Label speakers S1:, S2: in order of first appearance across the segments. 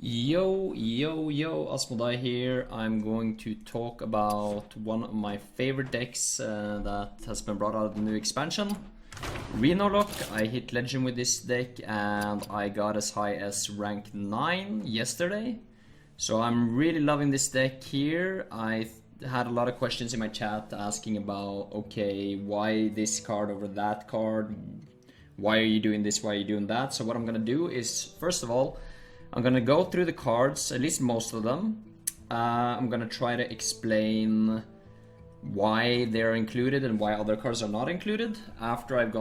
S1: Yo, Asmodai here. I'm going to talk about one of my favorite decks that has been brought out of the new expansion. Reno Warlock. I hit Legend with this deck and I got as high as rank 9 yesterday. So I'm really loving this deck here. I had a lot of questions in my chat asking about, okay, why this card over that card? Why are you doing this? Why are you doing that? So what I'm gonna do is, first of all, I'm gonna go through the cards, at least most of them. I'm gonna try to explain why they're included and why other cards are not included. After I've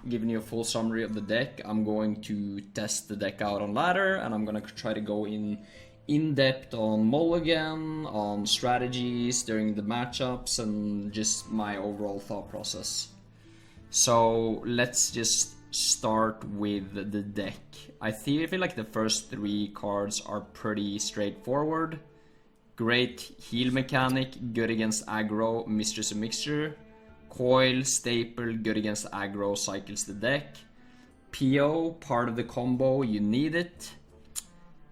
S1: given you a full summary of the deck, I'm going to test the deck out on ladder, and I'm gonna try to go in depth on mulligan, on strategies during the matchups, and just my overall thought process. So let's just start with the deck. I feel like the first 3 cards are pretty straightforward. Great heal mechanic, good against aggro, Mistress of Mixture. Coil, staple, good against aggro, cycles the deck. PO, part of the combo, you need it.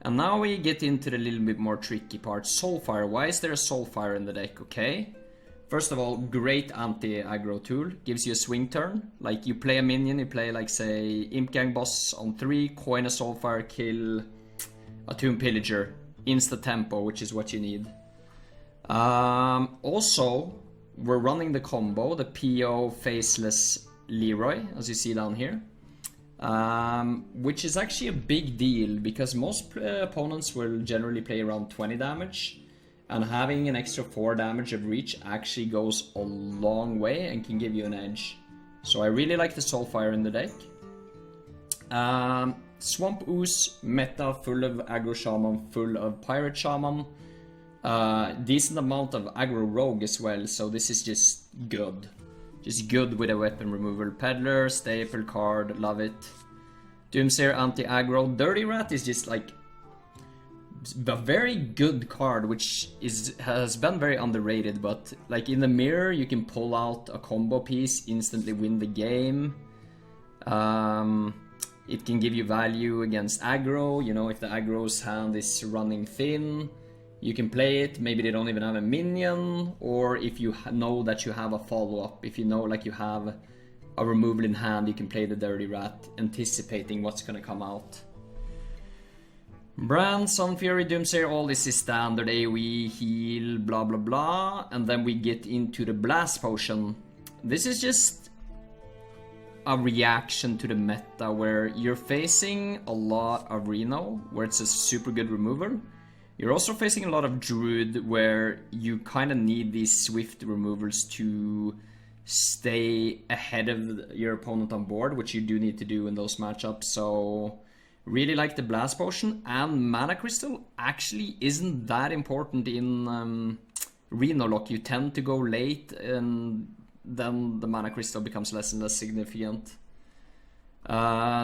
S1: And now we get into the little bit more tricky part. Soulfire, why is there a Soulfire in the deck? Okay. First of all, great anti-aggro tool, gives you a swing turn. Like you play a minion, you play like say Imp Gang Boss on 3, coin a Soulfire, kill a Tomb Pillager, insta tempo, which is what you need. Also, we're running the combo, the PO Faceless Leroy, as you see down here. Which is actually a big deal because most opponents will generally play around 20 damage. And having an extra 4 damage of reach actually goes a long way and can give you an edge. So I really like the Soulfire in the deck. Swamp Ooze, meta, full of aggro shaman, full of pirate shaman. Decent amount of aggro rogue as well, so this is just good. Just good with a weapon removal. Peddler, staple card, love it. Doomsayer, anti-aggro. Dirty Rat is just like a very good card, which has been very underrated, but like in the mirror you can pull out a combo piece, instantly win the game. It can give you value against aggro, you know, if the aggro's hand is running thin, you can play it, maybe they don't even have a minion, or if you know that you have a follow-up, if you know like you have a removal in hand, you can play the Dirty Rat, anticipating what's gonna come out. Brand, Sun Fury, Doomsayer, all this is standard AoE, heal, blah blah blah. And then we get into the Blast Potion. This is just a reaction to the meta where you're facing a lot of Reno, where it's a super good removal. You're also facing a lot of Druid, where you kind of need these swift removals to stay ahead of your opponent on board, which you do need to do in those matchups. So really like the Blast Potion, and Mana Crystal actually isn't that important in Reno Lock. You tend to go late and then the Mana Crystal becomes less and less significant.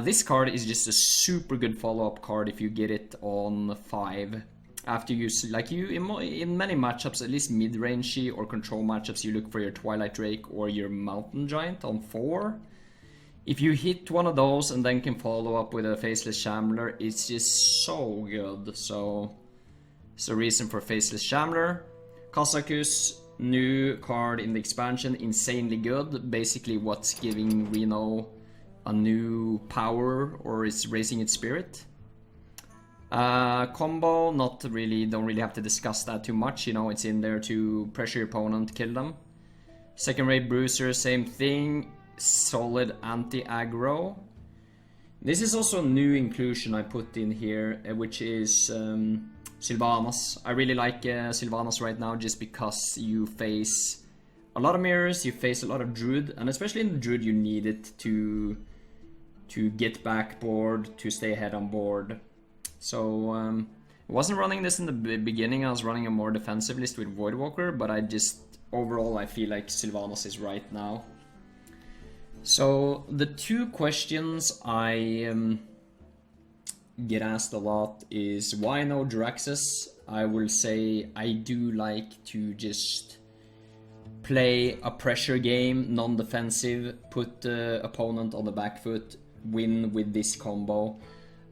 S1: This card is just a super good follow-up card if you get it on 5. After you, like in many matchups, at least mid-rangey or control matchups, you look for your Twilight Drake or your Mountain Giant on 4. If you hit one of those and then can follow up with a Faceless Shambler, it's just so good. So it's the reason for Faceless Shambler. Kazakus, new card in the expansion, insanely good. Basically what's giving Reno a new power, or is raising its spirit. Combo, don't really have to discuss that too much. You know, it's in there to pressure your opponent, kill them. Second Rate Bruiser, same thing. Solid anti-aggro. This is also a new inclusion I put in here, which is Sylvanas. I really like Sylvanas right now just because you face a lot of mirrors, you face a lot of Druid, and especially in the Druid you need it to get back board, to stay ahead on board. So I wasn't running this in the beginning, I was running a more defensive list with Voidwalker, but overall I feel like Sylvanas is right now. So the 2 questions I get asked a lot is why no Jaraxxus? I will say I do like to just play a pressure game, non-defensive, put the opponent on the back foot, win with this combo.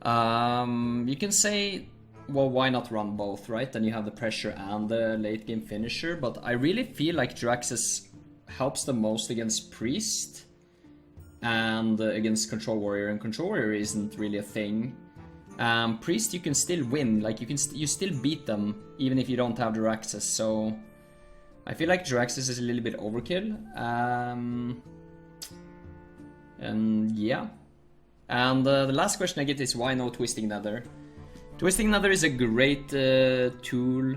S1: You can say, well, why not run both, right? Then you have the pressure and the late game finisher, but I really feel like Jiraxxus helps the most against Priest and against Control Warrior, and Control Warrior isn't really a thing. Priest you can still win, like you still beat them even if you don't have Jiraxxus, so I feel like Jiraxxus is a little bit overkill. And yeah. And the last question I get is why no Twisting Nether? Twisting Nether is a great tool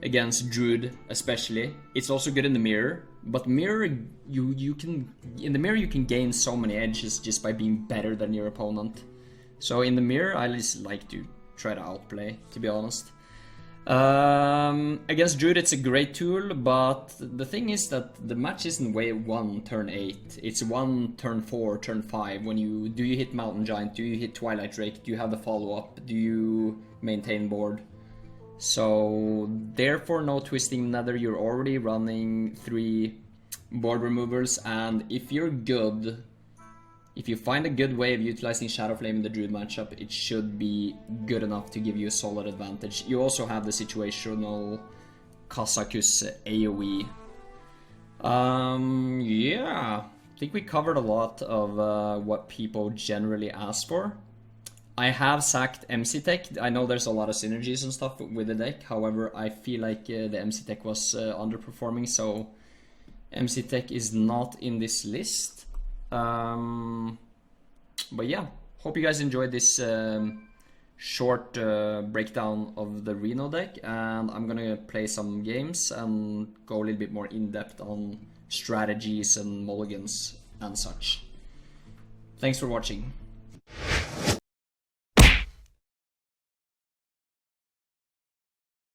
S1: against Druid especially. It's also good in the mirror, but mirror you can in the mirror you can gain so many edges just by being better than your opponent. So in the mirror I just like to try to outplay, to be honest. Against Druid it's a great tool, but the thing is that the match isn't wave 1, turn 8. It's 1, turn 4, turn 5. When you hit Mountain Giant, do you hit Twilight Drake, do you have the follow-up, do you maintain board? So therefore no Twisting Nether, you're already running 3 board removers, and if you're good, if you find a good way of utilizing Shadow Flame in the Druid matchup, it should be good enough to give you a solid advantage. You also have the situational Kazakus AoE. Yeah, I think we covered a lot of what people generally ask for. I have sacked MC Tech. I know there's a lot of synergies and stuff with the deck, however I feel like the MC Tech was underperforming, so MC Tech is not in this list. But yeah, hope you guys enjoyed this short breakdown of the Reno deck, and I'm gonna play some games and go a little bit more in depth on strategies and mulligans and such. Thanks for watching.